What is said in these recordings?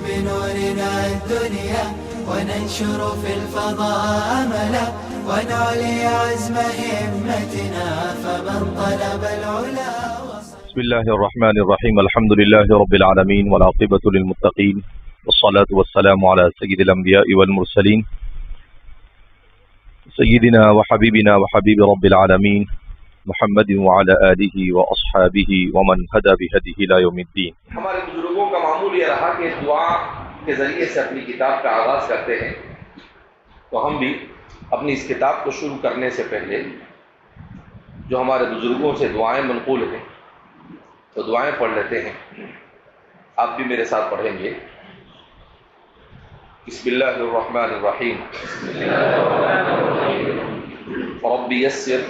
بنورنا الدنيا وننشر في الفضاء أملا ونعلي عزم همتنا فمن طلب العلا. بسم الله الرحمن الرحيم. الحمد لله رب العالمين والعاقبة للمتقين والصلاة والسلام على سيد الأنبياء والمرسلين سيدنا وحبيبنا وحبيب رب العالمين محمد وعلى آلہ وأصحابہ ومن هدى بهدیہ إلى يوم الدین. ہمارے بزرگوں کا معمول یہ رہا کہ دعا کے ذریعے سے اپنی کتاب کا آغاز کرتے ہیں، تو ہم بھی اپنی اس کتاب کو شروع کرنے سے پہلے جو ہمارے بزرگوں سے دعائیں منقول ہیں تو دعائیں پڑھ لیتے ہیں. آپ بھی میرے ساتھ پڑھیں گے. بسم اللہ الرحمن الرحیم. رب یسر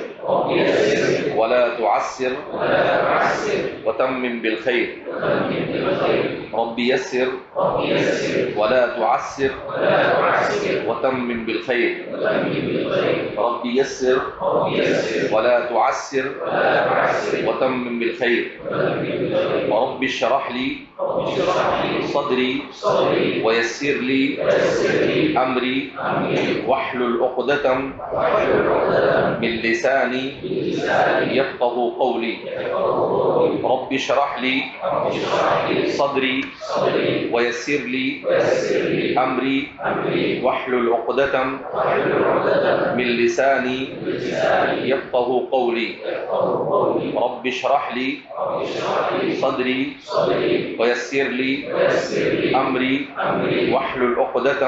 ولا تعسر وتمم بالخير. رب يسر ولا تعسر وتمم بالخير. رب يسر ولا تعسر وتمم بالخير. رب اشرح لي صدري ويسر لي أمري واحلل عقدة من لساني يفقه قولي. رب اشرح لي صدري ويسر لي أمري واحلل عقدة من لساني يفقه قولي. رب اشرح لي صدري ويسر لي أمري واحلل عقدة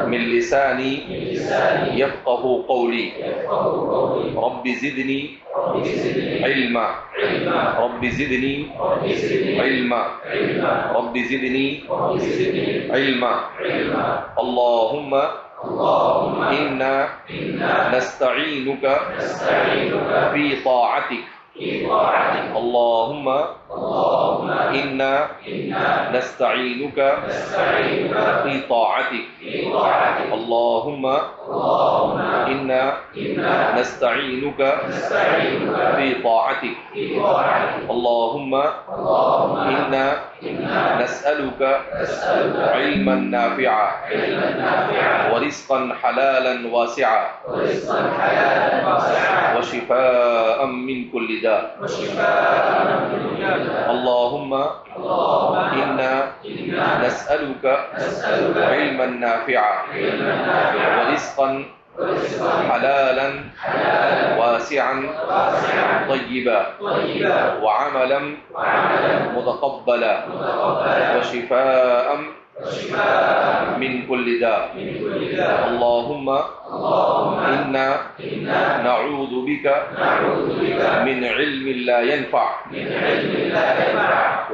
من لساني يفقه قولي. رب زدني علما. رب زدني علما. رب زدني علما. اللهم إنا نستعينك في طاعتك. اللهم إنا نستعينك في طاعتك. اللهم إنا نستعينك في طاعتك. اللهم إنا نسألك علما نافعا ورزقا حلالا واسعا وشفاء من كل داء. اللهم إنا نسألك علما نافعا ورزقا حلالا واسعا طيبا وعملا متقبلا وشفاء من كل داء. اللهم إنا نعوذ بك من علم لا ينفع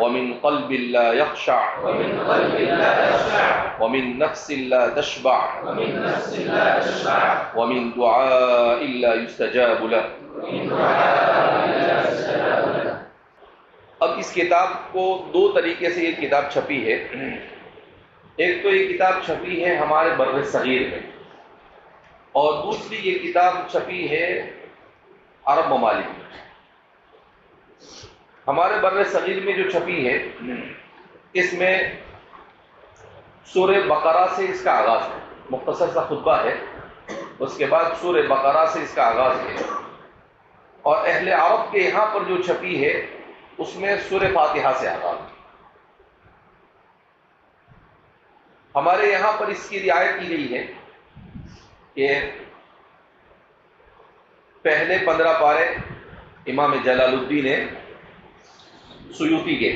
ومن قلب لا يخشع ومن نفس لا تشبع ومن دعاء لا يستجاب له. اب اس کتاب کو دو طریقے سے یہ کتاب چھپی ہے. ایک تو یہ کتاب چھپی ہے ہمارے بر صغیر میں، اور دوسری یہ کتاب چھپی ہے عرب ممالک میں. ہمارے بر صغیر میں جو چھپی ہے اس میں سورہ بقرہ سے اس کا آغاز ہے. مختصر سا خطبہ ہے، اس کے بعد سورہ بقرہ سے اس کا آغاز ہے. اور اہل عرب کے یہاں پر جو چھپی ہے اس میں سورہ فاتحہ سے آغاز ہے. ہمارے یہاں پر اس کی رعایت کی گئی ہے کہ پہلے 15 پارے امام جلال الدین سیوطی کے،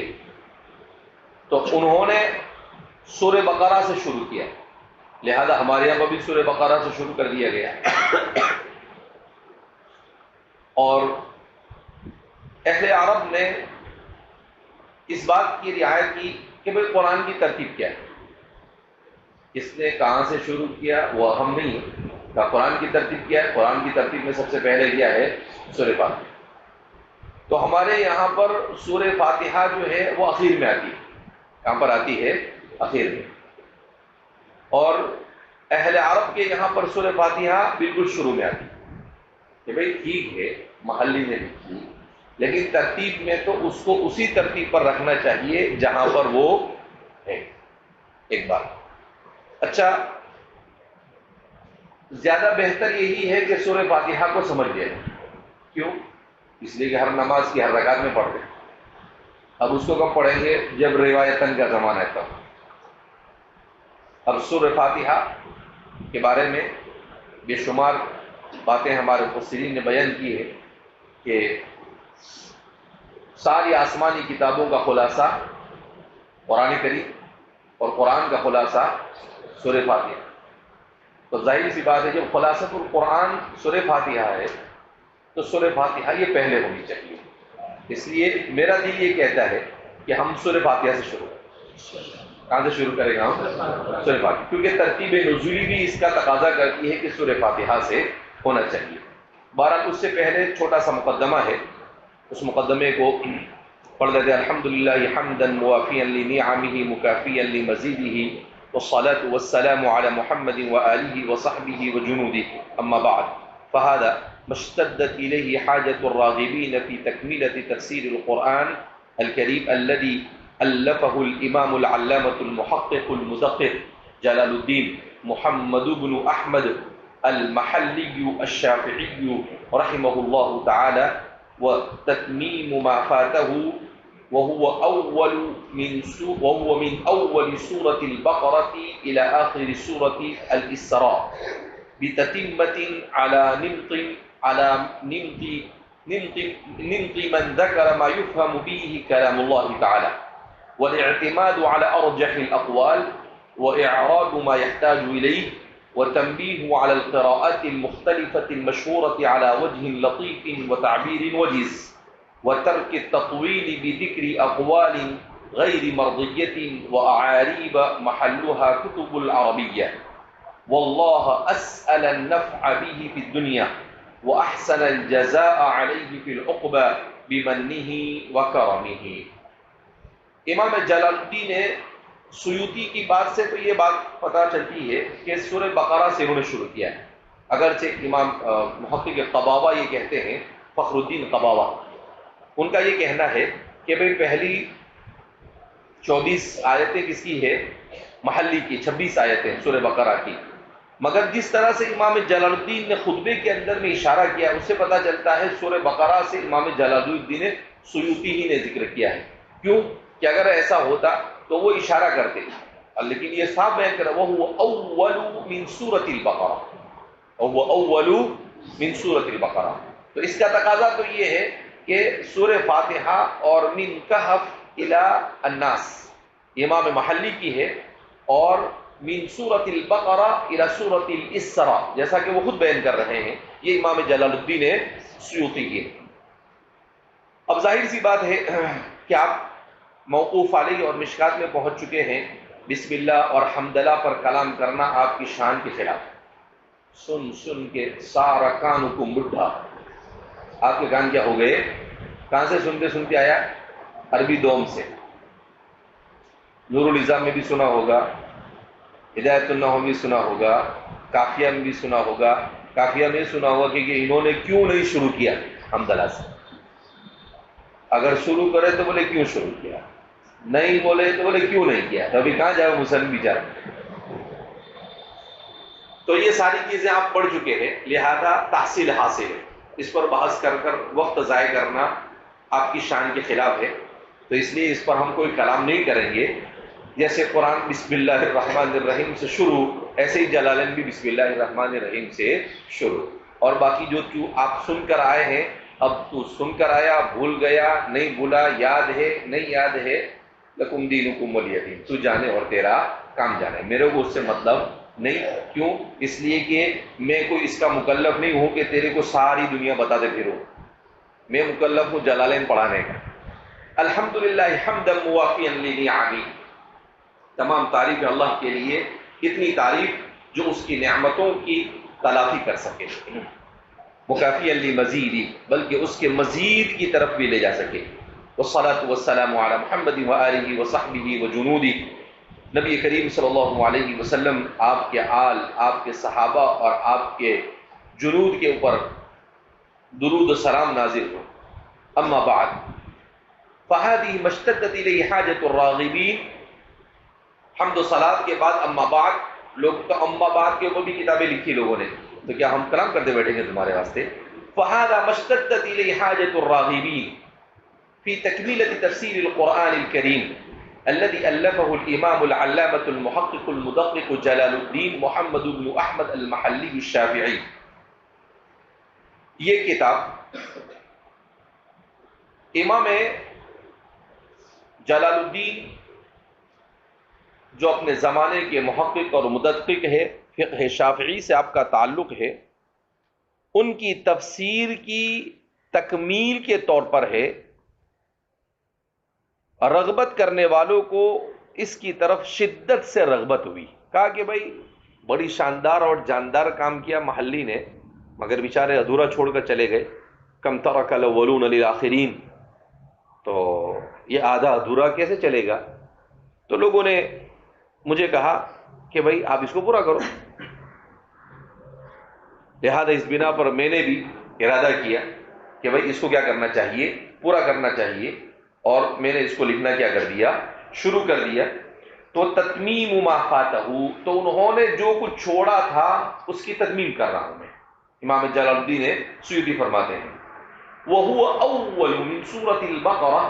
تو انہوں نے سورہ بقرہ سے شروع کیا، لہذا ہمارے یہاں پر بھی سورہ بقرہ سے شروع کر دیا گیا. اور اہل عرب نے اس بات کی رعایت کی کہ بھئی قرآن کی ترتیب کیا ہے، اس نے کہاں سے شروع کیا وہ اہم نہیں ہے، کہ قرآن کی ترتیب کیا ہے. قرآن کی ترتیب میں سب سے پہلے کیا ہے؟ سورہ فاتحہ. تو ہمارے یہاں پر سورہ فاتحہ جو ہے وہ اخیر میں آتی ہے. کہاں پر آتی ہے؟ اخیر میں. اور اہل عرب کے یہاں پر سورہ فاتحہ بالکل شروع میں آتی ہے. کہ بھئی ٹھیک ہے محلی نے لکھی، لیکن ترتیب میں تو اس کو اسی ترتیب پر رکھنا چاہیے جہاں پر وہ ہے ایک بات. اچھا، زیادہ بہتر یہی ہے کہ سورہ فاتحہ کو سمجھ لیں. کیوں؟ اس لیے کہ ہر نماز کی ہر رکعت میں پڑھتے ہیں. اب اس کو کب پڑھیں گے؟ جب روایتاً کا زمانہ ہے تب. اب سورہ فاتحہ کے بارے میں بے شمار باتیں ہمارے مفسرین نے بیان کی ہے کہ ساری آسمانی کتابوں کا خلاصہ قرآن کریم اور قرآن کا خلاصہ سورہ فاتحہ. تو ظاہر سی بات ہے جب خلاصۃ القرآن سورہ فاتحہ ہے تو سورہ فاتحہ یہ پہلے ہونی چاہیے. اس لیے میرا دل یہ کہتا ہے کہ ہم سورہ فاتحہ سے شروع کریں. کہاں سے شروع کریں گے ہم؟ سورہ فاتحہ، کیونکہ ترتیب نزولی بھی اس کا تقاضا کرتی ہے کہ سورہ فاتحہ سے ہونا چاہیے. بہرحال اس سے پہلے چھوٹا سا مقدمہ ہے، اس مقدمے کو پڑھ لیتے ہیں. الحمدللہ حمدا موافیا لنعمہ مکافیا لمزیدہ والصلاة والسلام على محمد وآلہ وصحبہ وجنودہ. اما بعد فهذا ما اشتدت إليه حاجة الراغبين في تكملة تفسير القرآن الكريم الذي ألفه الإمام العلامة المحقق المدقق جلال الدين محمد بن أحمد المحلي الشافعي رحمه الله تعالى، وتتميم ما فاته، وهو من أول سورة البقرة إلى آخر سورة الإسراء، بتتمة على نمط من ذكر ما يفهم به كلام الله تعالى، والاعتماد على أرجح الأقوال، وإعراب ما يحتاج إليه، وتنبيه على القراءات المختلفة المشهورة على وجه لطيف وتعبير وجيز، وترك التطويل بذكر أقوال غير مرضية وأعاريب محلها كتب العربية. والله أسأل النفع به في الدنيا وأحسن الجزاء عليه في العقبى بمنه وكرمه. امام جلال الدین سیوطی کی بات سے تو یہ بات پتہ چلتی ہے کہ سورہ بقرہ سے انہوں نے شروع کیا ہے. اگرچہ امام محقق قباوہ یہ کہتے ہیں، فخر الدین قباوہ، ان کا یہ کہنا ہے کہ بھئی پہلی 24 آیتیں کس کی ہے؟ محلی کی. 26 آیتیں سورہ بقرہ کی. مگر جس طرح سے امام جلال الدین نے خطبے کے اندر میں اشارہ کیا، اس سے پتہ چلتا ہے سورہ بقرہ سے امام جلال الدین سیوطی ہی نے ذکر کیا ہے. کیوں کہ اگر ایسا ہوتا تو وہ اشارہ کرتے، لیکن یہ صاف بیان کرا وَهُوَ أَوَّلُ مِن سُورَةِ الْبَقَرَةِ، وَهُوَ أَوَّلُ مِن سُورَةِ الْبَقَرَةِ. تو اس کا تقاضا تو یہ ہے کہ سورہ فاتحہ اور من کہف الی الناس امام محلی کی ہے، اور من سورۃ البقرہ الی سورۃ الاسراء جیسا کہ وہ خود بیان کر رہے ہیں، یہ امام جلال الدین سیوطی کی ہے. اب ظاہر سی بات ہے کہ آپ موقوف علیہ اور مشکات میں پہنچ چکے ہیں. بسم اللہ اور حمدللہ پر کلام کرنا آپ کی شان کے خلاف. سن سن کے سارا کانوں کو مڈھا. آپ کے کان کیا ہو گئے؟ کہاں سے سنتے سنتے آیا؟ عربی دوم سے. نور النظام میں بھی سنا ہوگا، ہدایت النحو بھی سنا ہوگا، کافیہ میں بھی سنا ہوگا. کافیہ میں سنا ہوگا کہ انہوں نے کیوں نہیں شروع کیا حمدللہ سے. اگر شروع کرے تو بولے کیوں شروع کیا، نہیں بولے تو بولے کیوں نہیں کیا. تو ابھی کہاں جائے مسلم بیچارہ. تو یہ ساری چیزیں آپ پڑھ چکے ہیں، لہذا تحصیل حاصل ہے. اس پر بحث کر وقت ضائع کرنا آپ کی شان کے خلاف ہے. تو اس لیے اس پر ہم کوئی کلام نہیں کریں گے. جیسے قرآن بسم اللہ الرحمن الرحیم سے شروع، ایسے ہی جلالین بھی بسم اللہ الرحمن الرحیم سے شروع. اور باقی جو آپ سن کر آئے ہیں، اب تو سن کر آیا، بھول گیا، نہیں بھولا، یاد ہے نہیں یاد ہے، لکم دینکم ولی دین، تو جانے اور تیرا کام جانے. میرے کو اس سے مطلب نہیں. کیوں؟ اس لیے کہ میں کوئی اس کا مکلف نہیں ہوں کہ تیرے کو ساری دنیا بتاتے پھروں. میں مکلف ہوں جلالین پڑھانے کا. الحمدللہ حمدا موافیا لنعمہ، تمام تعریف اللہ کے لیے، اتنی تعریف جو اس کی نعمتوں کی تلافی کر سکے، مکافیا لمزید، بلکہ اس کے مزید کی طرف بھی لے جا سکے. والصلاة والسلام علی محمد وآلہ وصحبہ وجنودہ. نبی کریم صلی اللہ علیہ وسلم، آپ کے آل، آپ کے صحابہ اور آپ کے جنود کے اوپر درود و سلام نازل ہو. اما بعد فهذه ما اشتدت الیہ حاجۃ الراغبین حمد و صلات کے بعد اما بعد، لوگ تو اما بعد کے اوپر بھی کتابیں لکھی لوگوں نے، تو کیا ہم کلام کرتے بیٹھیں گے تمہارے واسطے؟ فَهَذَا مَشْتَدَّتْ إِلَيْهِ حَاجَةُ الرَّاغِبِينَ فِي تَكْمِلَةِ تَفْسِيرِ الْقُرْآنِ الْكَرِيمِ الذي ألفه الإمام العلامة المحقق المدقق جلال الدين محمد بن أحمد المحلي الشافعي. یہ کتاب امام جلال الدین جو اپنے زمانے کے محقق اور مدقق ہے، فقہ شافعی سے آپ کا تعلق ہے، ان کی تفسیر کی تکمیل کے طور پر ہے. رغبت کرنے والوں کو اس کی طرف شدت سے رغبت ہوئی. کہا کہ بھائی بڑی شاندار اور جاندار کام کیا محلی نے، مگر بیچارے ادھورا چھوڑ کر چلے گئے. کم ترک الاولون للآخرین، تو یہ آدھا ادھورا کیسے چلے گا؟ تو لوگوں نے مجھے کہا کہ بھائی آپ اس کو پورا کرو. لہذا اس بنا پر میں نے بھی ارادہ کیا کہ بھائی اس کو کیا کرنا چاہیے، پورا کرنا چاہیے. اور میں نے اس کو لکھنا کیا کر دیا، شروع کر دیا. تو تتمیم ما فاتہ، تو انہوں نے جو کچھ چھوڑا تھا اس کی تتمیم کر رہا ہوں میں. امام جلال الدین سیوطی فرماتے ہیں وَهُوَ أَوَّلُ مِنْ سُورَةِ الْبَقَرَةِ،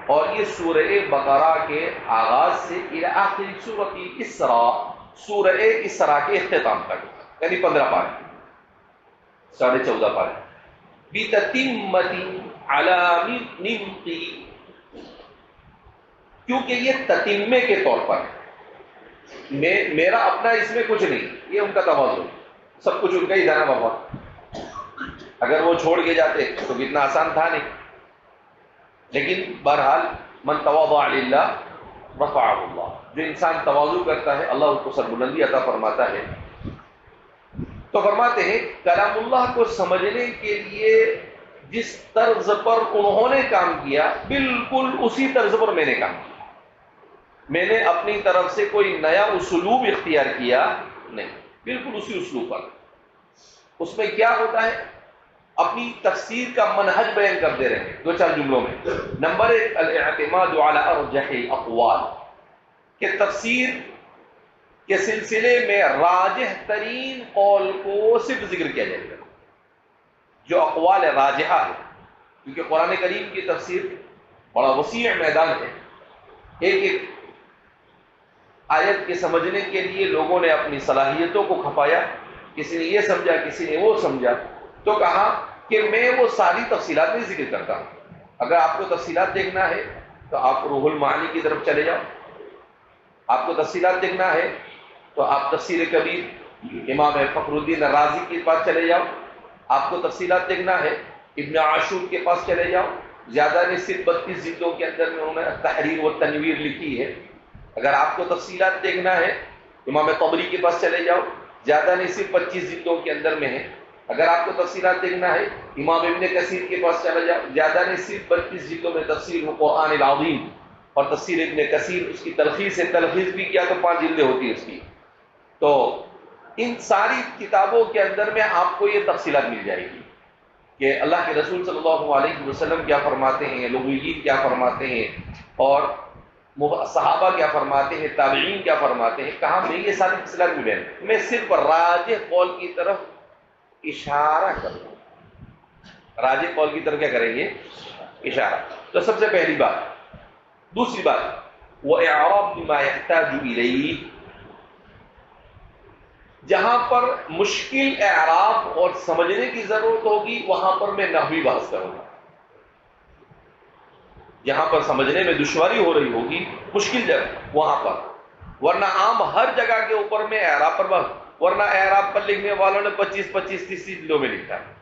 اور یہ سورہ بقرہ کے آغاز سے إِلَى آخِرِ سورۃ الاسراء، سورہ اسراء کے اختتام تک، یعنی 15 پارے، 14.5 پارے. بِتَتِمَّةِ عَلَامِنِمْقِ، کیونکہ یہ تتمے کے طور پر ہے. میرا اپنا اس میں کچھ نہیں، یہ ان کا تواضع، سب کچھ ان کا ہی جانا بابا. اگر وہ چھوڑ کے جاتے تو کتنا آسان تھا نہیں. لیکن بہرحال من تواضع للہ رفعہ اللہ، جو انسان تواضع کرتا ہے اللہ اس کو سربلندی عطا فرماتا ہے. تو فرماتے ہیں کلام اللہ کو سمجھنے کے لیے جس طرز پر انہوں نے کام کیا بالکل اسی طرز پر میں نے کام کیا. میں نے اپنی طرف سے کوئی نیا اسلوب اختیار کیا نہیں، بالکل اسی اسلوب پر. اس میں کیا ہوتا ہے، اپنی تفسیر کا منہج بیان کر دے رہے ہیں 2-4 جملوں میں. نمبر 1 الاعتماد علی ارجح الاقوال، کہ تفسیر کے سلسلے میں راجح ترین قول کو صرف ذکر کیا جائے گا، جو اقوال راجحہ ہے. کیونکہ قرآن کریم کی تفسیر بڑا وسیع میدان ہے. ایک ایک آیت کے سمجھنے کے لیے لوگوں نے اپنی صلاحیتوں کو کھپایا، کسی نے یہ سمجھا، کسی نے وہ سمجھا. تو کہا کہ میں وہ ساری تفصیلات نہیں ذکر کرتا ہوں. اگر آپ کو تفصیلات دیکھنا ہے تو آپ روح المعانی کی طرف چلے جاؤ. آپ کو تفصیلات دیکھنا ہے تو آپ تفسیر کبیر امام فخر الدین رازی کے پاس چلے جاؤ. آپ کو تفصیلات دیکھنا ہے ابن عاشور کے پاس چلے جاؤ. زیادہ نہیں صرف 32 جلدوں کے اندر میں انہوں نے تحریر و تنویر لکھی ہے. اگر آپ کو تفصیلات دیکھنا ہے امام طبری کے پاس چلے جاؤ، زیادہ نہیں صرف 25 جلدوں کے اندر میں ہے. اگر آپ کو تفصیلات دیکھنا ہے امام ابن کثیر کے پاس چلے جاؤ، زیادہ نہیں صرف 32 جلدوں میں تفسیر القرآن العظیم اور تفسیر ابن کثیر، اس کی تلخیص ہے، تلخیص بھی کیا تو 5 جلدیں ہوتی ہیں اس کی. تو ان ساری کتابوں کے اندر میں آپ کو یہ تفصیلات مل جائے گی کہ اللہ کے رسول صلی اللہ علیہ وسلم کیا فرماتے ہیں، لغویین کیا فرماتے ہیں، اور صحابہ کیا فرماتے ہیں، تابعین کیا فرماتے ہیں. کہاں میں یہ ساری تفصیلات مل جائیں. میں صرف راجح قول کی طرف اشارہ کروں. راجح قول کی طرف کیا کریں گے؟ اشارہ. تو سب سے پہلی بات. دوسری بات وَإِعْرَابُ مَا يَحْتَاجُ إِلَيْهِ، جہاں پر مشکل اعراب اور سمجھنے کی ضرورت ہوگی وہاں پر میں نحوی بحث کروں گا. جہاں پر سمجھنے میں دشواری ہو رہی ہوگی، مشکل جگہ، وہاں پر. ورنہ عام ہر جگہ کے اوپر میں اعراب پر بحث. ورنہ اعراب پر لکھنے والوں نے 25-30 جلدوں میں لکھا ہے،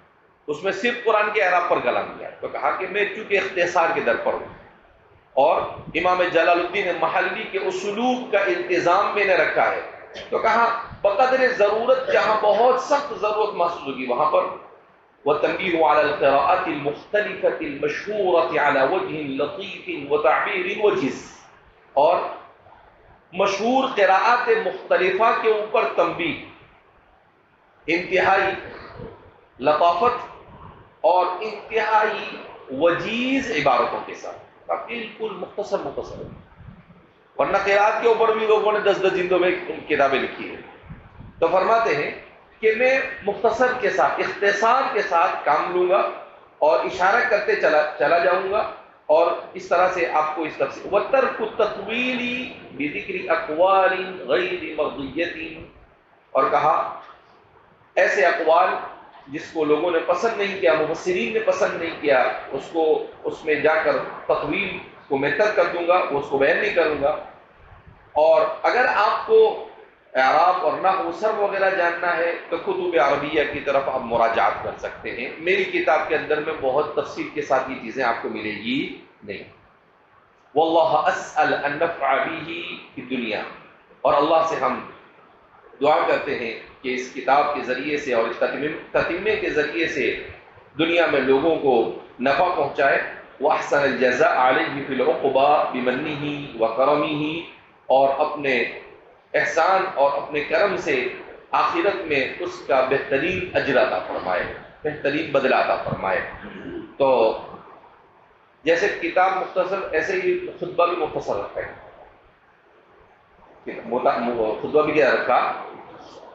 اس میں صرف قرآن کے اعراب پر کلام کیا. تو کہا کہ میں چونکہ اختصار کے در پر ہوں اور امام جلال الدین محلی کے اسلوب کا التزام میں نے رکھا ہے، تو کہا بقدر ضرورت جہاں بہت سخت ضرورت محسوس ہوگی وہاں پر وَتَنْبِيهُ عَلَى الْقِرَاءَةِ الْمُخْتَلِفَةِ الْمَشْهُورَةِ عَلَى وَجْهٍ لَطِيفٍ وَتَعْبِيرٍ وَجِزٍ، اور مشہور قراءات مختلفہ کے اوپر تنبیہ، انتہائی لطافت اور انتہائی وجیز عبارتوں کے ساتھ، بالکل مختصر. ورنہ قراءت کے اوپر بھی لوگوں نے 10 جلدوں میں کتابیں لکھی ہیں. تو فرماتے ہیں کہ میں مختصر کے ساتھ اختصار کے ساتھ کام لوں گا اور اشارہ کرتے چلا جاؤں گا، اور اس طرح سے آپ کو اس تفصیل وَتَرْكُ التَّطْوِيلِ بِذِكْرِ أَقْوَالٍ غَيْرِ مَرْضِيَّةٍ، اور کہا ایسے اقوال جس کو لوگوں نے پسند نہیں کیا، مفسرین نے پسند نہیں کیا، اس میں جا کر تطویل کو میں ترک کر دوں گا، اس کو بیان نہیں کروں گا. اور اگر آپ کو اعراب اور نحو صرف وغیرہ جاننا ہے تو کتب عربیہ کی طرف آپ مراجعات کر سکتے ہیں. میری کتاب کے اندر میں بہت تفصیل کے ساتھ یہ چیزیں آپ کو ملے گی نہیں. واللہ اسأل ان نفع به فی الدنیا، اور اللہ سے ہم دعا کرتے ہیں کہ اس کتاب کے ذریعے سے اور اس تتمے کے ذریعے سے دنیا میں لوگوں کو نفع پہنچائے. وَأَحْسَنَ الْجَزَاءَ عَلَيْهِ فِي الْعُقْبَى بِمَنِّهِ وَكَرَمِهِ، اور اپنے احسان اور اپنے کرم سے آخرت میں اس کا بہترین اجر عطا فرمائے، بہترین بدلہ عطا فرمائے. تو جیسے کتاب مختصر ایسے ہی خطبہ بھی مختصر رکھا ہے. خطبہ بھی کیا رکھا،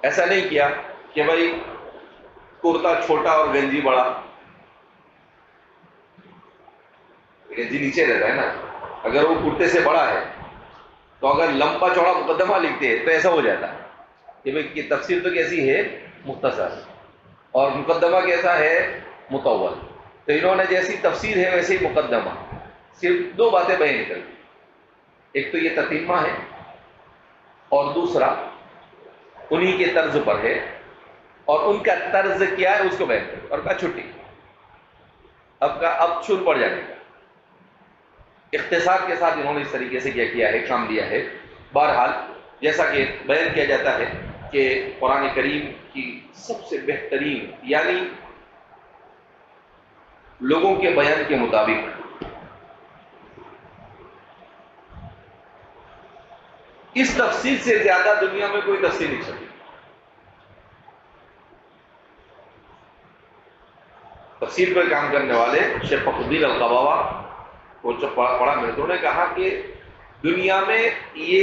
ایسا نہیں کیا کہ بھائی کرتا چھوٹا اور گنجی بڑا. گنجی نیچے رہتا ہے نا، اگر وہ کرتے سے بڑا ہے تو اگر لمبا چوڑا مقدمہ لکھتے ہیں تو ایسا ہو جاتا ہے کہ بھائی تفسیر تو کیسی ہے مختصر، اور مقدمہ کیسا ہے مطول. تو انہوں نے جیسی تفسیر ہے ویسے ہی مقدمہ، صرف 2 باتیں بیان کر دی. ایک تو یہ تتمہ ہے، اور دوسرا انہی کے طرز پر ہے، اور ان کا طرز کیا ہے اس کو بیان کر، اور کہا چھٹی اب شروع پڑ جانے کا. اختصار کے ساتھ انہوں نے اس طریقے سے کیا ہے، کام لیا ہے. بہرحال جیسا کہ بیان کیا جاتا ہے کہ قرآن کریم کی سب سے بہترین، یعنی لوگوں کے بیان کے مطابق اس تفسیر سے زیادہ دنیا میں کوئی تفسیر نہیں چلتی. تفسیر پر کام کرنے والے شیخ فخر الدین القباوہ کو جو پڑھا میں نے، نے کہا کہ دنیا میں یہ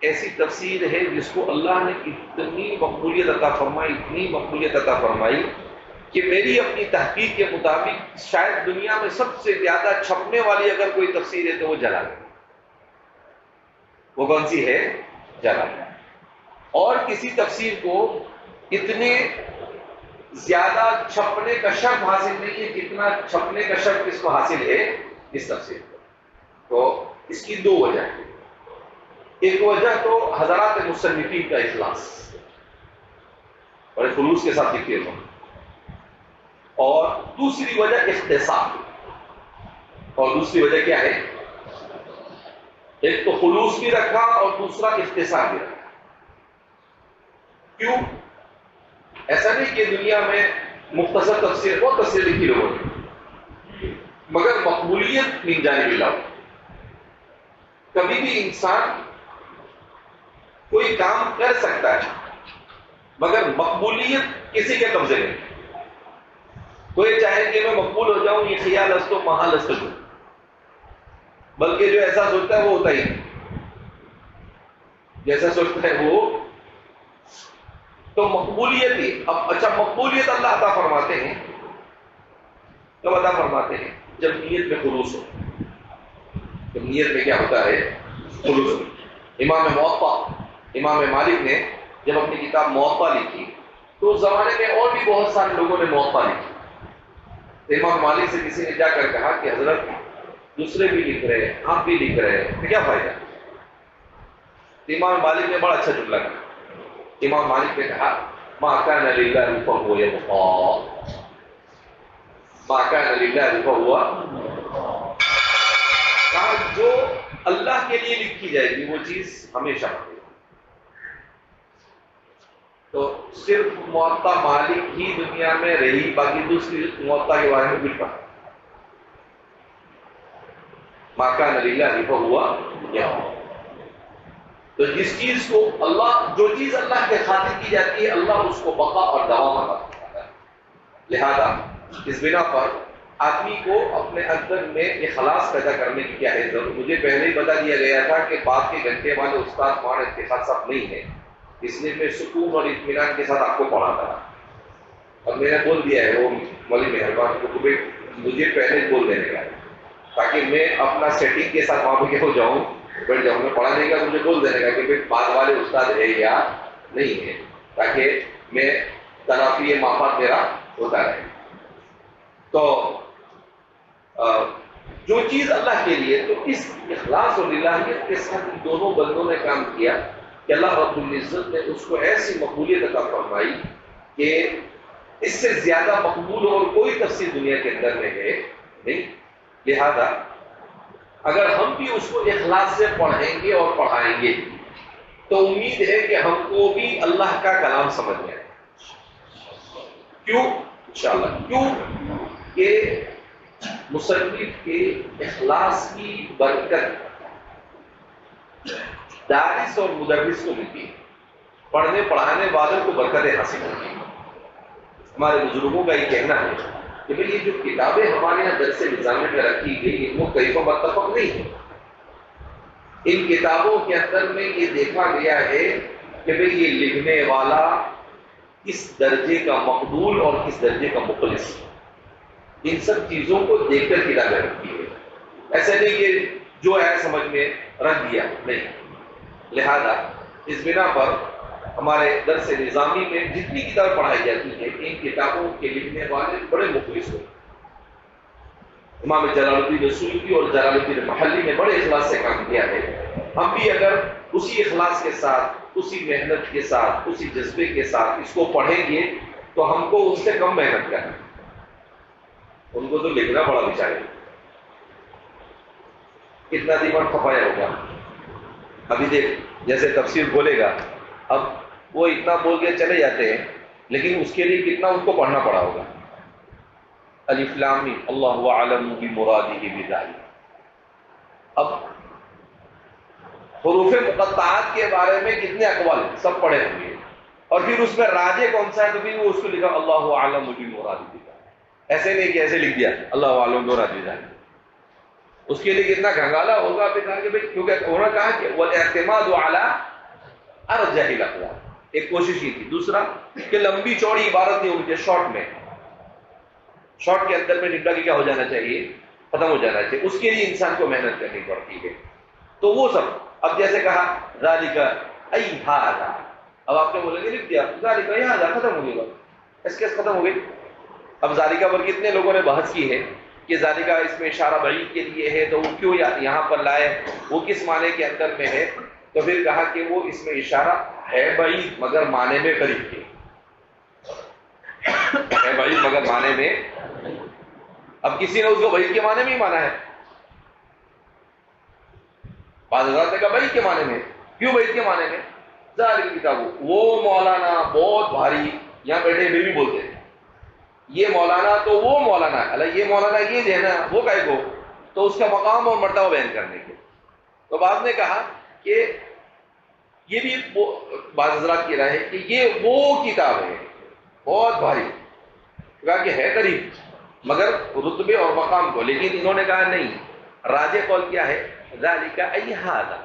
ایسی تفسیر ہے جس کو اللہ نے اتنی مقبولیت عطا فرمائی، اتنی مقبولیت عطا فرمائی کہ میری اپنی تحقیق کے مطابق شاید دنیا میں سب سے زیادہ چھپنے والی اگر کوئی تفسیر ہے تو وہ جلال ہے. وہ کون سی ہے؟ جلال. اور کسی تفسیر کو اتنے زیادہ چھپنے کا شرف حاصل نہیں ہے جتنا چھپنے کا شرف اس کو حاصل ہے اس تفسیر کو. تو اس کی 2 وجہ ہیں. ایک وجہ تو حضرات مصنفین کا اخلاص اور خلوص کے ساتھ لکھتے ہیں، اور دوسری وجہ اختصار. اور دوسری وجہ کیا ہے؟ ایک تو خلوص بھی رکھا اور دوسرا اختصار بھی رکھا. کیوں؟ ایسا نہیں کہ دنیا میں مختصر تفسیر بہت تفسیر لکھی لوگوں نے، مگر مقبولیت من جانب اللہ. کبھی بھی انسان کوئی کام کر سکتا ہے مگر مقبولیت کسی کے قبضے میں. کوئی چاہے کہ میں مقبول ہو جاؤں، یہ خیال است و محال است، بلکہ جو ایسا سوچتا ہے وہ ہوتا ہی نہیں، جیسا سوچتا ہے وہ. تو مقبولیت ہی اب اچھا مقبولیت اللہ عطا فرماتے ہیں، کب عطا فرماتے ہیں؟ جب نیت میں خلوص ہو. جب نیت میں کیا ہوتا ہے؟ خلوص ہو. امام مالک نے جب اپنی کتاب موطا لکھی تو اس زمانے میں اور بھی بہت سارے لوگوں نے موطا لکھی. تو امام مالک سے کسی نے جا کر کہا کہ حضرت دوسرے بھی لکھ رہے ہیں، آپ بھی لکھ رہے ہیں، تو کیا فائدہ؟ تو امام مالک نے بڑا اچھا جملہ کہا. امام مالک نے کہا ما کان للہ فہو یبقی، ما کان للہ فہو، کہا جو اللہ کے لیے لکھی جائے گی وہ چیز ہمیشہ رہے گی. تو صرف موطا مالک ہی دنیا میں رہی، باقی دوسری موطا کے بارے میں کچھ پتا. ما کان للہ فہو یبقی. تو جس چیز کو اللہ، جو چیز اللہ کے خاطر کی جاتی ہے اللہ اس کو بقا اور دوام عطا کرتا ہے. لہذا اس بنا پر آدمی کو اپنے اندر میں اخلاص پیدا کرنے کی کیا ہے ضرورت. مجھے پہلے ہی بتا دیا گیا تھا کہ بات کے گھنٹے والے استاد مان اتخاذ صاحب نہیں ہے، اس لیے میں سکون اور اطمینان کے ساتھ آپ کو پڑھاتا رہا. اور میں نے بول دیا ہے وہ مولی مہربان کو مجھے پہلے بول دینے کا، تاکہ میں اپنا سیٹنگ کے ساتھ وہاں پہ ہو جاؤں، بیٹھ جاؤں میں پڑھانے کا. مجھے بول دینے کا کہ بھائی بعد والے استاد ہے یا نہیں ہے، تاکہ میں تنافی مافات میرا ہوتا رہے. تو جو چیز اللہ کے لیے، تو اس اخلاص اور الہیت کے ساتھ ان دونوں بندوں نے کام کیا کہ اللہ رب العزت نے اس کو ایسی مقبولیت عطا فرمائی کہ اس سے زیادہ مقبول اور کوئی تفسیر دنیا کے اندر میں ہے نہیں. لہذا اگر ہم بھی اس کو اخلاص سے پڑھیں گے اور پڑھائیں گے تو امید ہے کہ ہم کو بھی اللہ کا کلام سمجھ میں آئے. کیوں؟ انشاءاللہ کیوں کہ مصنف کے اخلاص کی برکت دارس اور مدرس کو ملتی ہے، پڑھنے پڑھانے والوں کو برکتیں حاصل ہوتی ہیں. ہمارے بزرگوں کا یہ کہنا ہے کہ بھئی یہ جو کتابیں ہمارے یہاں درس نظامی میں رکھی گئی وہ کیف و متفق نہیں ہے. ان کتابوں کے اندر میں یہ دیکھا گیا ہے کہ بھئی یہ لکھنے والا کس درجے کا مقبول اور کس درجے کا مخلص، ان سب چیزوں کو دیکھ کر کتابیں رکھی ہے. ایسے نہیں کہ جو ہے سمجھ میں رکھ دیا نہیں. لہذا اس بنا پر ہمارے درس نظامی میں جتنی کتابیں پڑھائی جاتی ہیں ان کتابوں کے لکھنے والے بڑے مخلص ہوتے ہیں. امام جلال الدین سیوطی اور جلال الدین محلی نے بڑے اخلاص سے کام کیا ہے. ہم بھی اگر اسی اخلاص کے ساتھ، اسی محنت کے ساتھ، اسی جذبے کے ساتھ اس کو پڑھیں گے تو ہم کو اس سے کم محنت کرنا. ان کو تو لکھنا پڑا بیچارے، کتنا دماغ کھپایا ہوگا. ابھی دیکھ جیسے تفسیر بولے گا، اب وہ اتنا بول کے چلے جاتے ہیں لیکن اس کے لیے کتنا ان کو پڑھنا پڑا ہوگا. الف لام میم اللہ اعلم بمرادہ بذلک. اب حروف مقطعات کے بارے میں کتنے اقوال سب پڑھے ہوں گے، اور پھر اس میں راجے کون سا ہے تو پھر وہ اس کو لکھا اللہ اعلم بمرادہ بذلک. ایسے نہیں کہ ایسے لکھ دیا اللہ اعلم بمرادہ بذلک. اس کے لیے کتنا گھنگالا ہوگا. پھر کہا کہ بھائی کیونکہ انہوں نے کہا کہ والاعتماد علی ارجح الاقوال، ایک کوشش یہ تھی. دوسرا کہ لمبی چوڑی عبارت نہیں ہونی چاہیے، شارٹ میں، شارٹ کے اندر میں ڈنڈا کیا ہو جانا چاہیے، ختم ہو جانا چاہیے. اس کے لیے انسان کو محنت کرنی پڑتی ہے. تو وہ سب اب جیسے کہا ذالک ای ھذا، اب آپ نے بولیں گے لکھ دیا ذالک ای ھذا، ختم ہو گیا، اس کیس ختم ہو گئی. اب ذالک پر کتنے لوگوں نے بحث کی ہے کہ ذالک اس میں اشارہ بعید کے لیے ہے تو وہ کیوں یہاں پر لائے، وہ کس معنی کے اندر میں ہے. تو پھر کہا کہ وہ اس میں اشارہ ہے بعید مگر معنی میں قریب کے، ہے بعید مگر معنی میں. اب کسی نے اس کو بعید کے معنی میں ہی مانا ہے، بعض حضرات نے کہا بعید کے معنی میں. کیوں بعید کے معنی میں؟ ذالک کتاب، وہ مولانا بہت بھاری، یہاں بیٹھے بھی بولتے ہیں یہ مولانا تو وہ مولانا ہے، اللہ یہ مولانا یہ جو ہے نا وہ کہے کو، تو اس کا مقام اور مرتبہ بیان کرنے کے. تو بعض نے کہا کہ یہ بھی بعض حضرات کی رائے ہے کہ یہ وہ کتاب ہے بہت بھاری، کہا کہ ہے قریب مگر رتبے اور مقام کو. لیکن انہوں نے کہا نہیں، راجح قول کیا ہے ذالک ای ھذا،